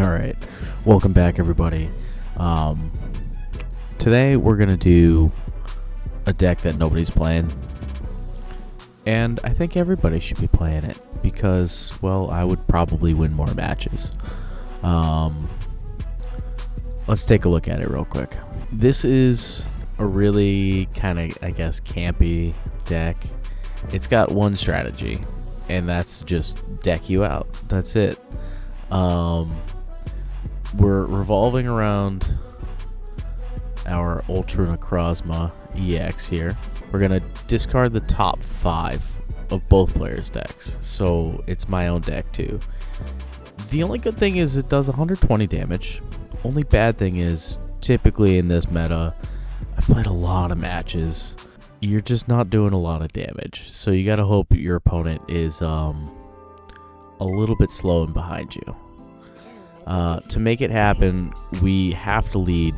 Alright, welcome back everybody. Today we're going to do a deck that nobody's playing. And I think everybody should be playing it because, well, I would probably win more matches. Let's take a look at it real quick. This is a really kind of, I guess, campy deck. It's got one strategy, and that's just deck you out. That's it. We're revolving around our Ultra Necrozma EX here. We're going to discard the top 5 of both players' decks, so it's my own deck too. The only good thing is it does 120 damage. Only bad thing is, typically in this meta, I've played a lot of matches. You're just not doing a lot of damage, so you gotta hope your opponent is a little bit slow and behind you. To make it happen, we have to lead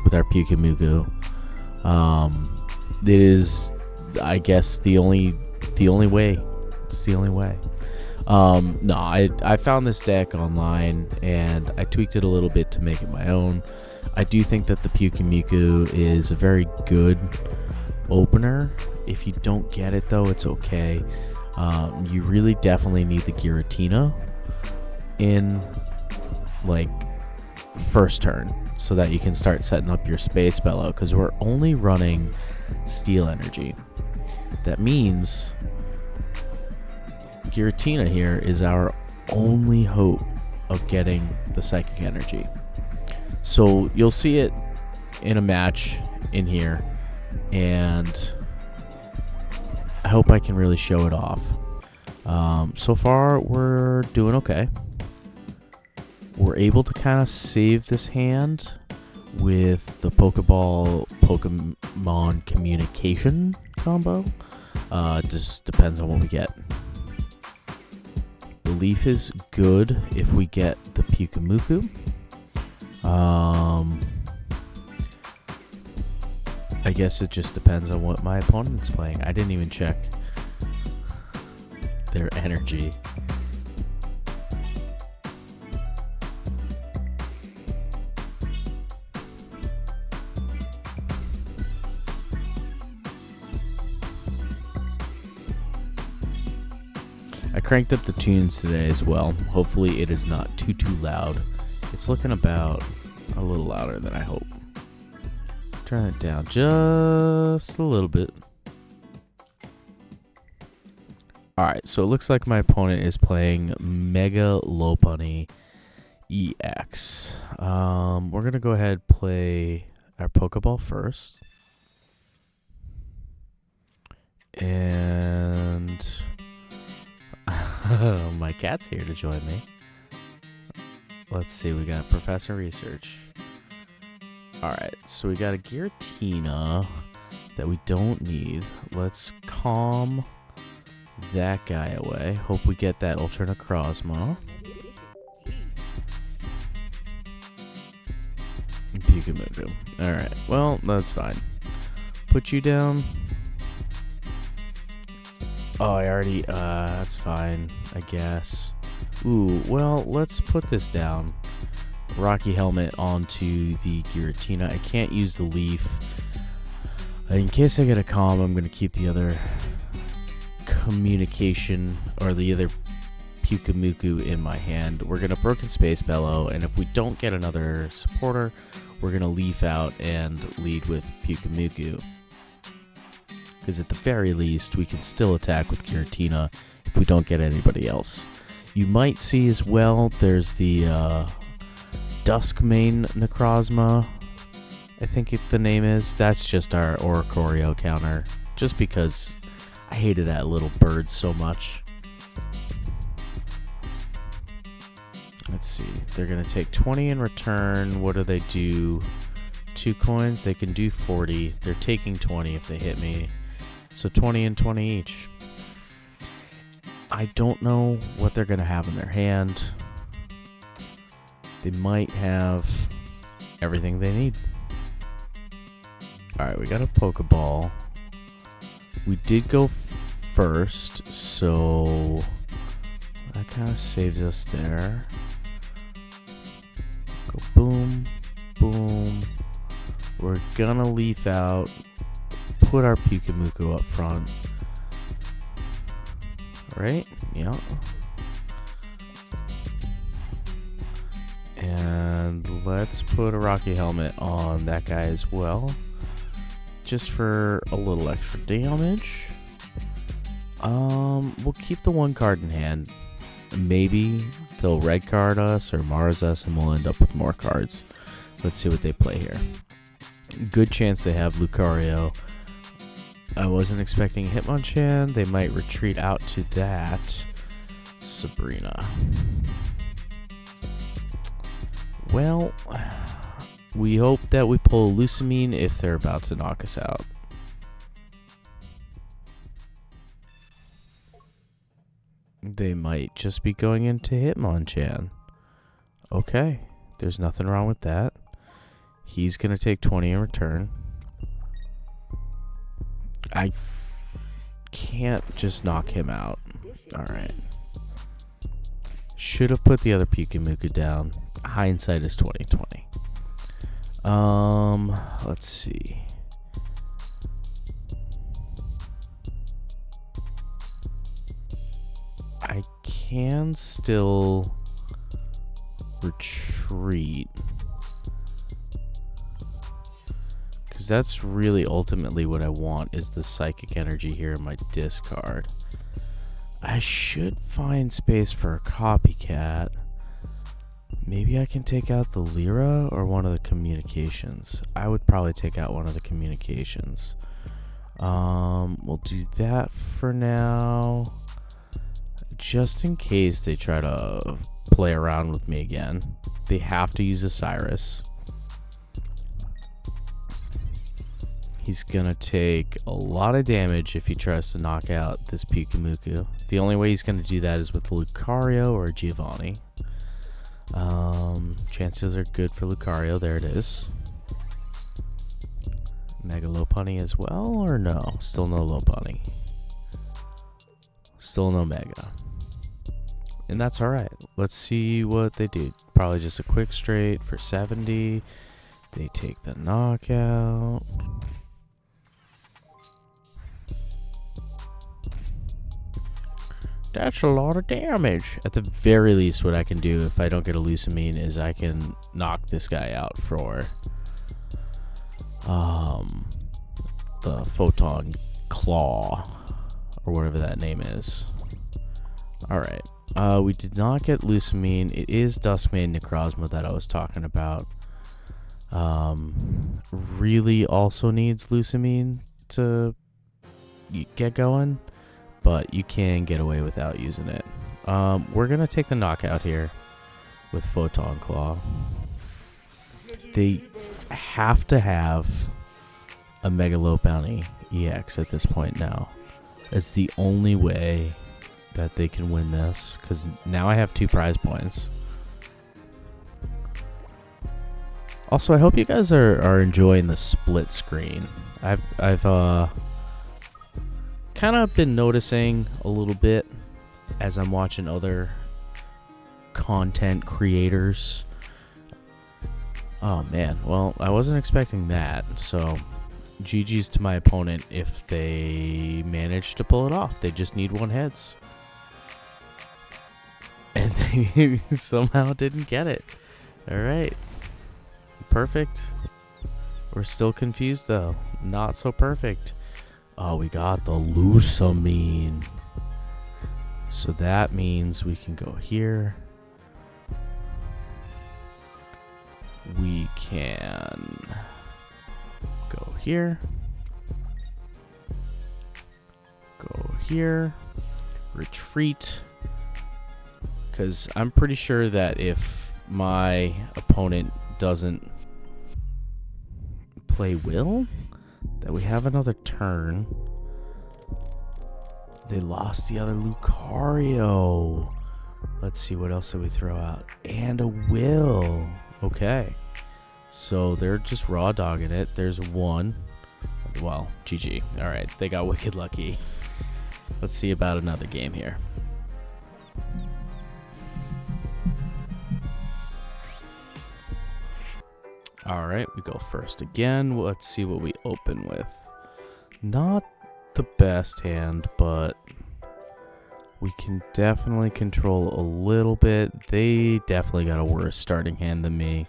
with our Pyukumuku. It is, I guess, the only way. It's the only way. No, I found this deck online and I tweaked it a little bit to make it my own. I do think that the Pyukumuku is a very good opener. If you don't get it though, it's okay. You really definitely need the Giratina in like first turn so that you can start setting up your Space Bellow, because we're only running Steel Energy. That means Giratina here is our only hope of getting the Psychic Energy. So you'll see it in a match in here, and I hope I can really show it off. So far we're doing okay. We're able to kind of save this hand with the Pokemon Communication combo. Just depends on what we get. The Leaf is good if we get the Pyukumuku. I guess it just depends on what my opponent's playing. I didn't even check their energy. I cranked up the tunes today as well. Hopefully it is not too loud. It's looking about a little louder than I hope. Turn it down just a little bit. Alright, so it looks like my opponent is playing Mega Lopunny EX. We're going to go ahead and play our Pokeball first. And my cat's here to join me. Let's see, we got Professor Research. Alright, so we got a Giratina that we don't need. Let's calm that guy away. Hope we get that Ultra Necrozma. Pyukumuku. Alright, well, that's fine. Put you down. Oh, I already, that's fine, I guess. Ooh, well, let's put this down. Rocky Helmet onto the Giratina. I can't use the Leaf. In case I get a Calm, I'm going to keep the other Communication, or the other Pyukumuku in my hand. We're going to Broken Space Bellow, and if we don't get another supporter, we're going to Leaf out and lead with Pyukumuku. Because at the very least, we can still attack with Giratina if we don't get anybody else. You might see as well, there's the Duskmane Necrozma, I think the name is. That's just our Oricorio counter, just because I hated that little bird so much. Let's see, they're going to take 20 in return. What do they do? 2 coins, they can do 40. They're taking 20 if they hit me. So 20 and 20 each. I don't know what they're going to have in their hand. They might have everything they need. Alright, we got a Pokeball. We did go first, so that kind of saves us there. Go boom, boom. We're gonna leaf out, put our Pikamuku up front. Right? Yeah. And let's put a Rocky Helmet on that guy as well. Just for a little extra damage. We'll keep the one card in hand. Maybe they'll red card us or Mars us and we'll end up with more cards. Let's see what they play here. Good chance they have Lucario. I wasn't expecting Hitmonchan. They might retreat out to that. Sabrina. Well, we hope that we pull Lusamine if they're about to knock us out. They might just be going into Hitmonchan. Okay, there's nothing wrong with that. He's going to take 20 in return. I can't just knock him out. Alright. Should have put the other Pikamuku down. Hindsight is 20/20. Let's see. I can still retreat. Because that's really ultimately what I want, is the psychic energy here in my discard. I should find space for a copycat. Maybe I can take out the Lyra or one of the communications. I would probably take out one of the communications. We'll do that for now. Just in case they try to play around with me again. They have to use a Cyrus. He's gonna take a lot of damage if he tries to knock out this Pikamuku. The only way he's gonna do that is with Lucario or Giovanni. Chances are good for Lucario. There it is. Mega Lopunny as well, or no? Still no Lopunny. Still no Mega. And that's alright. Let's see what they do. Probably just a quick straight for 70. They take the knockout. That's a lot of damage. At the very least, what I can do if I don't get a Lusamine is I can knock this guy out for the Photon Claw or whatever that name is. Alright. We did not get Lusamine. It is Duskmane Necrozma that I was talking about. Really also needs Lusamine to get going. But you can get away without using it. We're going to take the knockout here with Photon Claw. They have to have a Mega Lopunny EX at this point now. It's the only way that they can win this, because now I have 2 prize points. Also, I hope you guys are enjoying the split screen. I've kind of been noticing a little bit as I'm watching other content creators. Oh man, well, I wasn't expecting that, so GG's to my opponent if they manage to pull it off. They just need 1 heads. And they somehow didn't get it. Alright. Perfect. We're still confused though. Not so perfect. Oh, we got the Lusamine. So that means we can go here. We can go here. Go here. Retreat. Because I'm pretty sure that if my opponent doesn't play Will, that we have another turn. They lost the other Lucario. Let's see, what else did we throw out? And a Will. Okay. So they're just raw dogging it. There's 1. Well, GG. Alright, they got wicked lucky. Let's see about another game here. All right, we go first again. Let's see what we open with. Not the best hand, but we can definitely control a little bit. They definitely got a worse starting hand than me,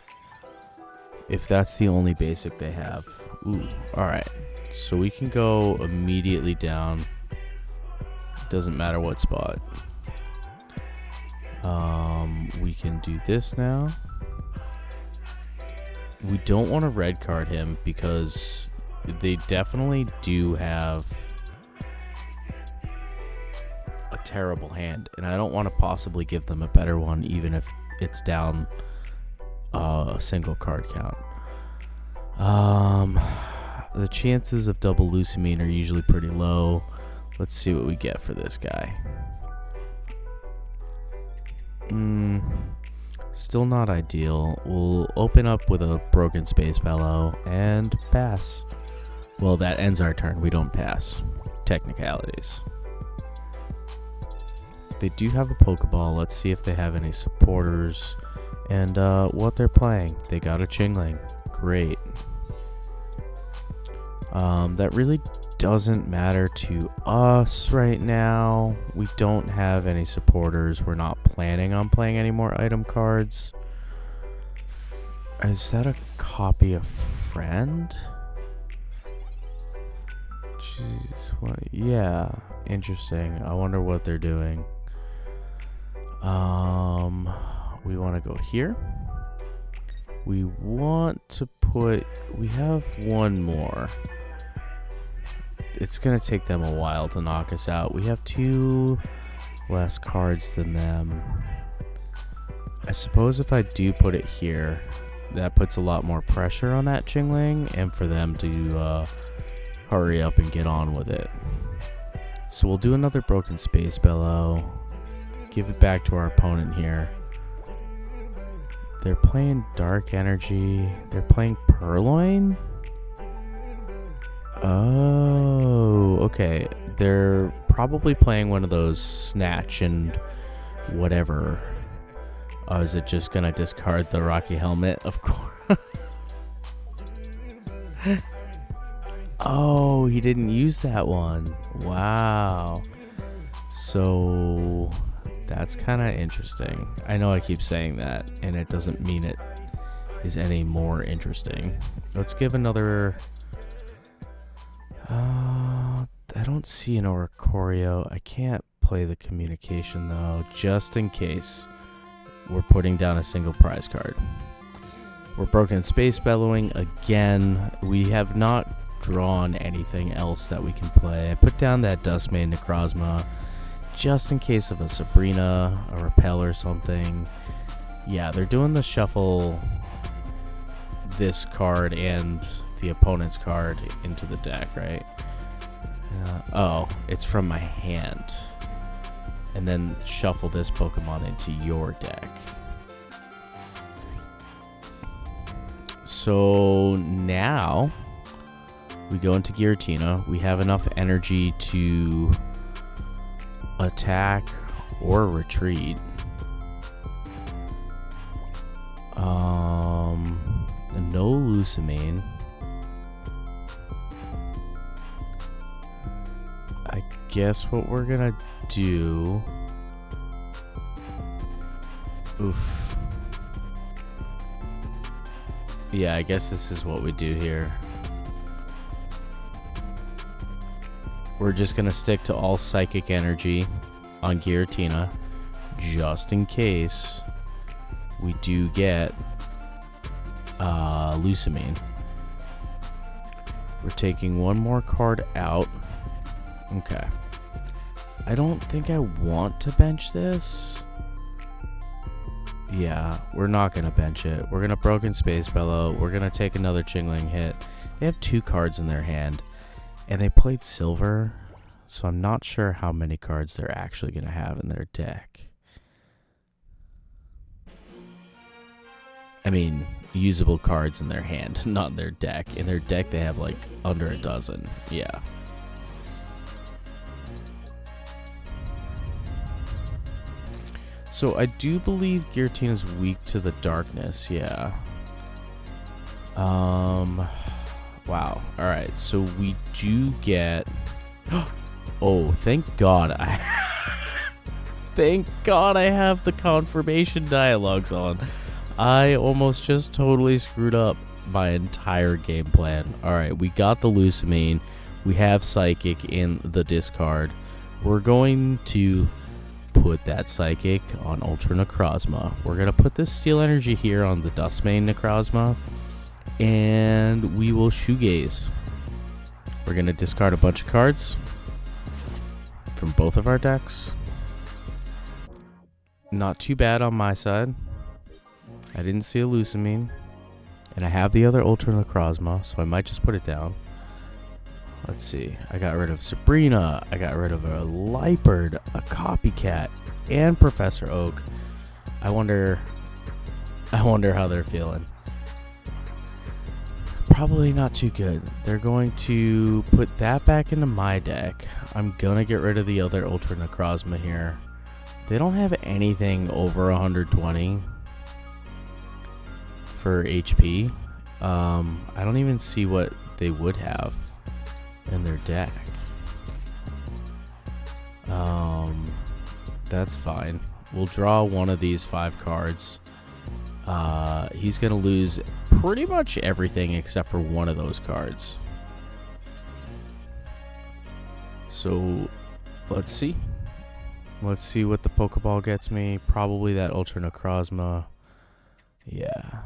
if that's the only basic they have. Ooh, all right. So we can go immediately down. Doesn't matter what spot. We can do this now. We don't want to red card him because they definitely do have a terrible hand, and I don't want to possibly give them a better one even if it's down a single card count. The chances of double Lucamine are usually pretty low. Let's see what we get for this guy. Still not ideal. We'll open up with a broken Space Bellow and pass. Well, that ends our turn. We don't pass. Technicalities. They do have a Pokeball. Let's see if they have any supporters and what they're playing. They got a Chingling. Great. That really doesn't matter to us right now. We don't have any supporters. We're not planning on playing any more item cards. Is that a copy of Friend? Jeez, what? Yeah, interesting. I wonder what they're doing. We want to go here. We want to put... We have one more. It's going to take them a while to knock us out. We have 2 less cards than them. I suppose if I do put it here, that puts a lot more pressure on that Chingling and for them to hurry up and get on with it. So we'll do another broken Space Bellow. Give it back to our opponent here. They're playing Dark Energy. They're playing Purloin? Oh, okay. They're probably playing one of those Snatch and whatever. Oh, is it just gonna discard the Rocky Helmet? Of course. Oh, he didn't use that one. Wow. So that's kind of interesting. I know I keep saying that, and it doesn't mean it is any more interesting. Let's give another... I don't see an Oricorio. I can't play the communication, though, just in case we're putting down a single prize card. We're broken Space Bellowing again. We have not drawn anything else that we can play. I put down that Dustmane Necrozma just in case of a Sabrina, a Repel or something. Yeah, they're doing the shuffle this card and the opponent's card into the deck, right? Oh, it's from my hand. And then shuffle this Pokemon into your deck. So now we go into Giratina. We have enough energy to attack or retreat. No Lucamine. I guess what we're gonna do... Oof. Yeah, I guess this is what we do here. We're just gonna stick to all Psychic Energy on Giratina, just in case we do get Lucamine. We're taking one more card out. Okay. I don't think I want to bench this. Yeah, we're not going to bench it. We're going to Broken Space Bellow. We're going to take another Chingling hit. They have 2 cards in their hand, and they played Silver, so I'm not sure how many cards they're actually going to have in their deck. I mean, usable cards in their hand, not in their deck. In their deck, they have like under a dozen. Yeah. So I do believe Giratina's weak to the darkness, yeah. Wow. All right. So we do get. Oh, thank God! Thank God I have the confirmation dialogues on. I almost just totally screwed up my entire game plan. All right, we got the Lucamine. We have Psychic in the discard. We're going to put that Psychic on Ultra Necrozma. We're going to put this Steel Energy here on the Dustmane Necrozma. And we will shoegaze. We're going to discard a bunch of cards from both of our decks. Not too bad on my side. I didn't see a Lucamine. And I have the other Ultra Necrozma, so I might just put it down. Let's see. I got rid of Sabrina. I got rid of a Lipard, a Copycat, and Professor Oak. I wonder how they're feeling. Probably not too good. They're going to put that back into my deck. I'm going to get rid of the other Ultra Necrozma here. They don't have anything over 120 for HP. I don't even see what they would have in their deck. That's fine. We'll draw one of these 5 cards. He's going to lose pretty much everything except for one of those cards. So, let's see. Let's see what the Pokeball gets me. Probably that Ultra Necrozma. Yeah.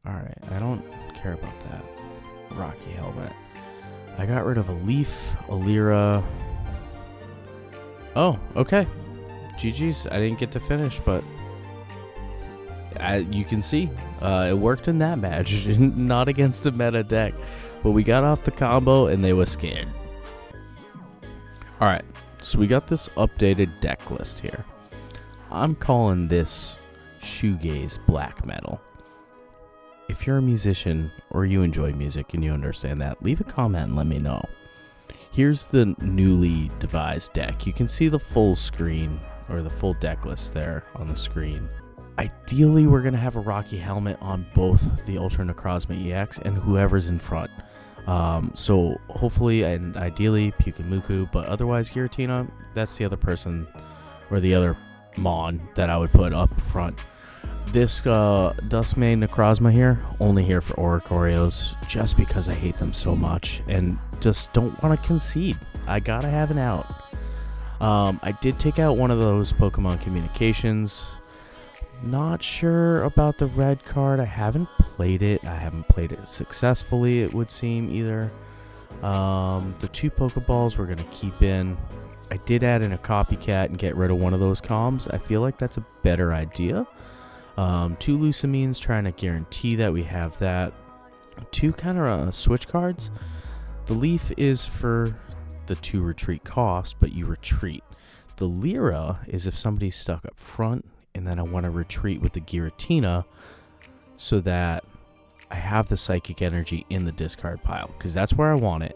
Alright, I don't care about that. Rocky Helmet. I got rid of a Leaf, a Lyra. Oh, okay. GG's. I didn't get to finish, but you can see it worked in that match. Not against a meta deck. But we got off the combo and they were scared. Alright, so we got this updated deck list here. I'm calling this Shoegaze Black Metal. If you're a musician or you enjoy music and you understand that, leave a comment and let me know. Here's the newly devised deck. You can see the full screen or the full deck list there on the screen. Ideally, we're going to have a Rocky Helmet on both the Ultra Necrozma EX and whoever's in front. So hopefully and ideally Pyukumuku, but otherwise Giratina, that's the other person or the other Mon that I would put up front. This Dustmane Necrozma here, only here for Oricorios, just because I hate them so much and just don't want to concede. I gotta have an out. I did take out one of those Pokemon Communications. Not sure about the red card. I haven't played it. I haven't played it successfully, it would seem, either. The 2 Pokeballs we're going to keep in. I did add in a Copycat and get rid of one of those comms. I feel like that's a better idea. 2 Lucamines, trying to guarantee that we have that. 2 kind of switch cards. The Leaf is for the 2 retreat cost, but you retreat. The Lyra is if somebody's stuck up front, and then I want to retreat with the Giratina so that I have the Psychic Energy in the discard pile, because that's where I want it.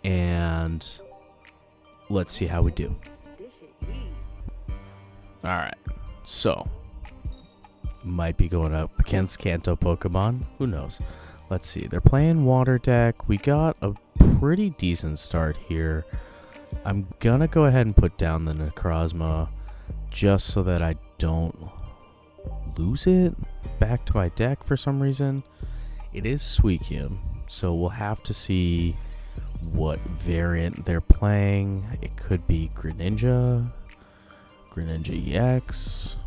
And let's see how we do. Alright, so might be going up against Kanto Pokemon. Who knows? Let's see. They're playing Water Deck. We got a pretty decent start here. I'm gonna go ahead and put down the Necrozma just so that I don't lose it back to my deck for some reason. It is Suicune, so we'll have to see what variant they're playing. It could be Greninja EX.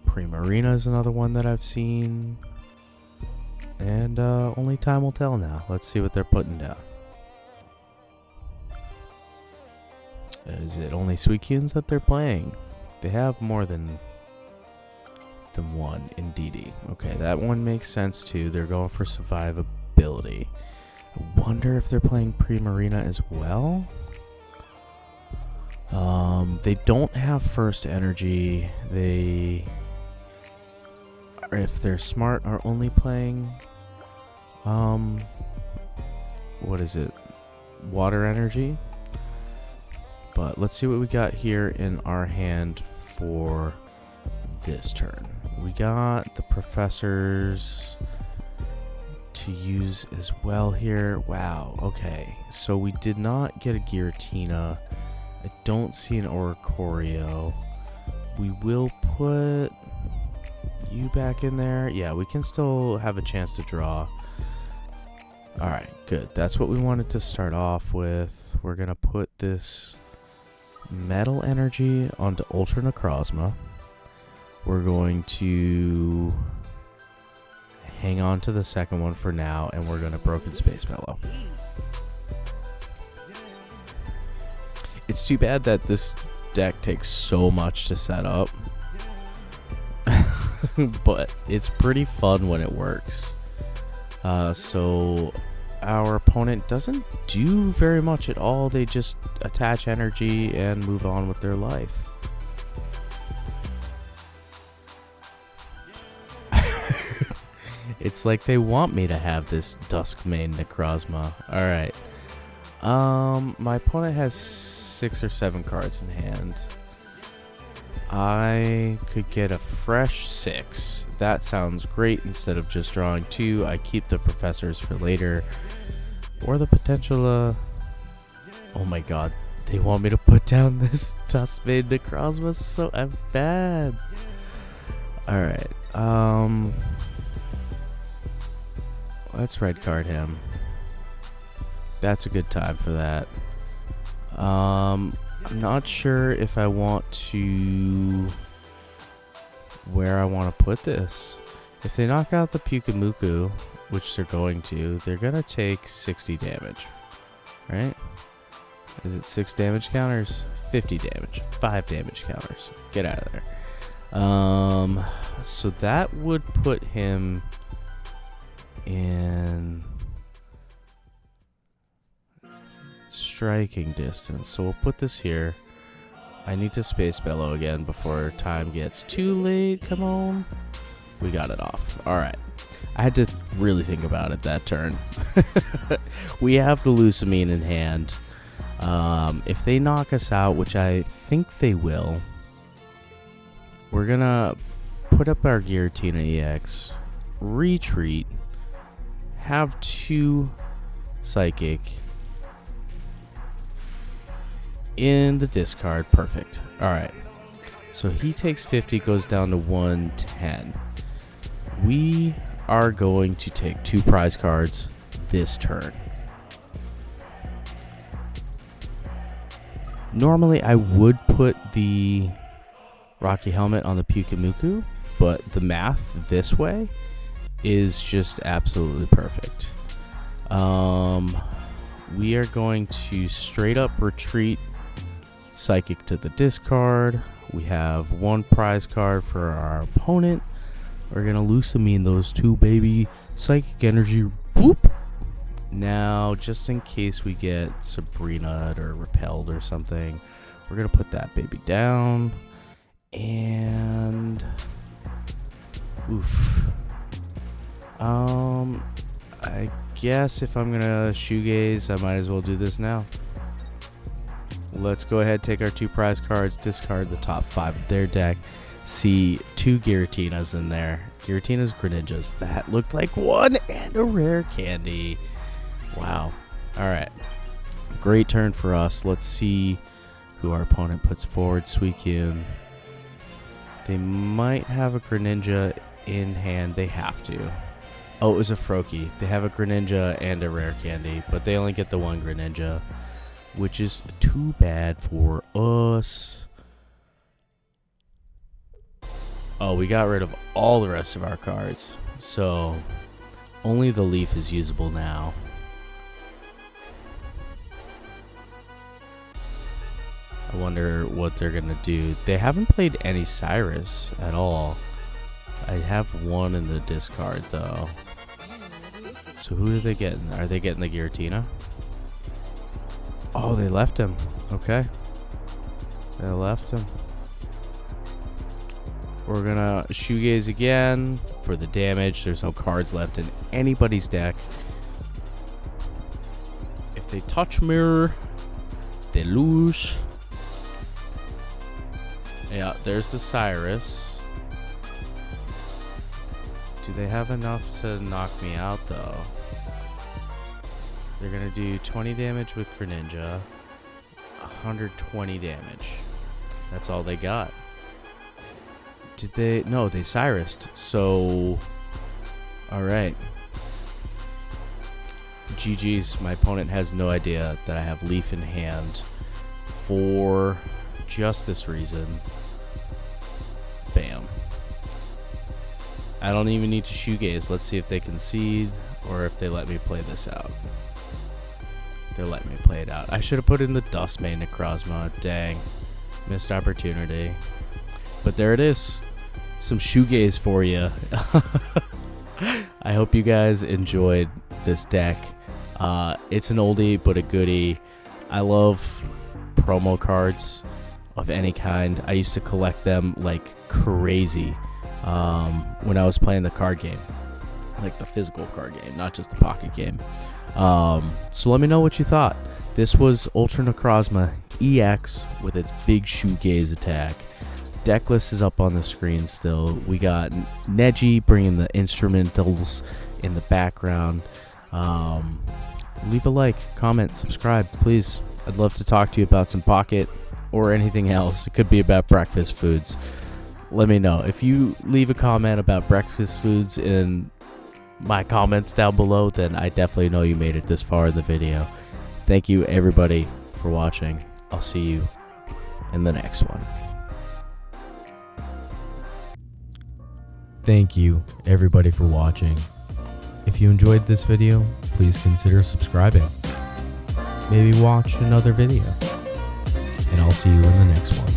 Primarina is another one that I've seen. And only time will tell now. Let's see what they're putting down. Is it only Suicunes that they're playing? They have more than one in DD. Okay, that one makes sense too. They're going for survivability. I wonder if they're playing Primarina as well. They don't have first energy. They, if they're smart, are only playing what is it? Water energy. But let's see what we got here in our hand for this turn. We got the professors to use as well here. Wow, okay. So we did not get a Giratina. I don't see an Oricorio. We will put you back in there. Yeah, we can still have a chance to draw. Alright, good. That's what we wanted to start off with. We're going to put this Metal Energy onto Ultra Necrozma. We're going to hang on to the second one for now, and we're going to Broken Space Bellow. It's too bad that this deck takes so much to set up, but it's pretty fun when it works. So our opponent doesn't do very much at all. They just attach energy and move on with their life. It's like they want me to have this Duskmane Necrozma. Alright. My opponent has 6 or 7 cards in hand. I could get a fresh 6. That sounds great. Instead of just drawing 2, I keep the professors for later. Or the potential, oh my god. They want me to put down this Duskmane Necrozma so bad. Alright. Let's red card him. That's a good time for that. I'm not sure if I want to... where I want to put this. If they knock out the Pyukumuku, which they're going to, they're going to take 60 damage. Right? Is it 6 damage counters? 50 damage. 5 damage counters. Get out of there. So that would put him in striking distance. So we'll put this here. I need to Space Bellow again before time gets too late. Come on. We got it off. Alright. I had to really think about it that turn. We have the Lusamine in hand. If they knock us out, which I think they will, we're gonna put up our Giratina EX, retreat, have 2 Psychic in the discard. Perfect. Alright. So he takes 50, goes down to 110. We are going to take 2 prize cards this turn. Normally I would put the Rocky Helmet on the Pyukumuku, but the math this way is just absolutely perfect. We are going to straight up retreat Psychic to the discard. We have 1 prize card for our opponent. We're gonna Lusamine those 2 baby Psychic Energy. Boop. Now, just in case we get Sabrina or repelled or something, we're gonna put that baby down. And oof. I guess if I'm gonna shoegaze, I might as well do this now. Let's go ahead, take our 2 prize cards, discard the top 5 of their deck. See 2 Giratinas in there. Giratinas, Greninjas. That looked like 1 and a rare candy. Wow. Alright. Great turn for us. Let's see who our opponent puts forward. Suicune. They might have a Greninja in hand. They have to. Oh, it was a Froakie. They have a Greninja and a rare candy, but they only get the 1 Greninja, which is too bad for us. Oh, we got rid of all the rest of our cards, so only the leaf is usable now. I wonder what they're gonna do. They haven't played any Cyrus at all. I have 1 in the discard though. So who are they getting? Are they getting the Giratina? Oh, they left him. Okay. They left him. We're gonna shoegaze again for the damage. There's no cards left in anybody's deck. If they touch mirror, they lose. Yeah, there's the Cyrus. Do they have enough to knock me out, though? They're going to do 20 damage with Greninja, 120 damage. That's all they got. Did they? No, they Cyrused. So, alright. GG's. My opponent has no idea that I have Leaf in hand for just this reason. Bam. I don't even need to shoegaze. Let's see if they concede or if they let me play this out. They're letting me play it out. I should have put in the Dustmane Necrozma. Dang. Missed opportunity. But there it is. Some shoegaze for you. I hope you guys enjoyed this deck. It's an oldie but a goodie. I love promo cards of any kind. I used to collect them like crazy when I was playing the card game, like the physical card game, not just the pocket game. So let me know what you thought. This was Ultra Necrozma EX with its big shoegaze attack. Deck list is up on the screen still. We got Neji bringing the instrumentals in the background. Leave a like, comment, subscribe, please. I'd love to talk to you about some pocket or anything else. It could be about breakfast foods. Let me know. If you leave a comment about breakfast foods in my comments down below, then I definitely know you made it this far in the video. Thank you everybody for watching. I'll see you in the next one. Thank you everybody for watching. If you enjoyed this video, please consider subscribing. Maybe watch another video. And I'll see you in the next one.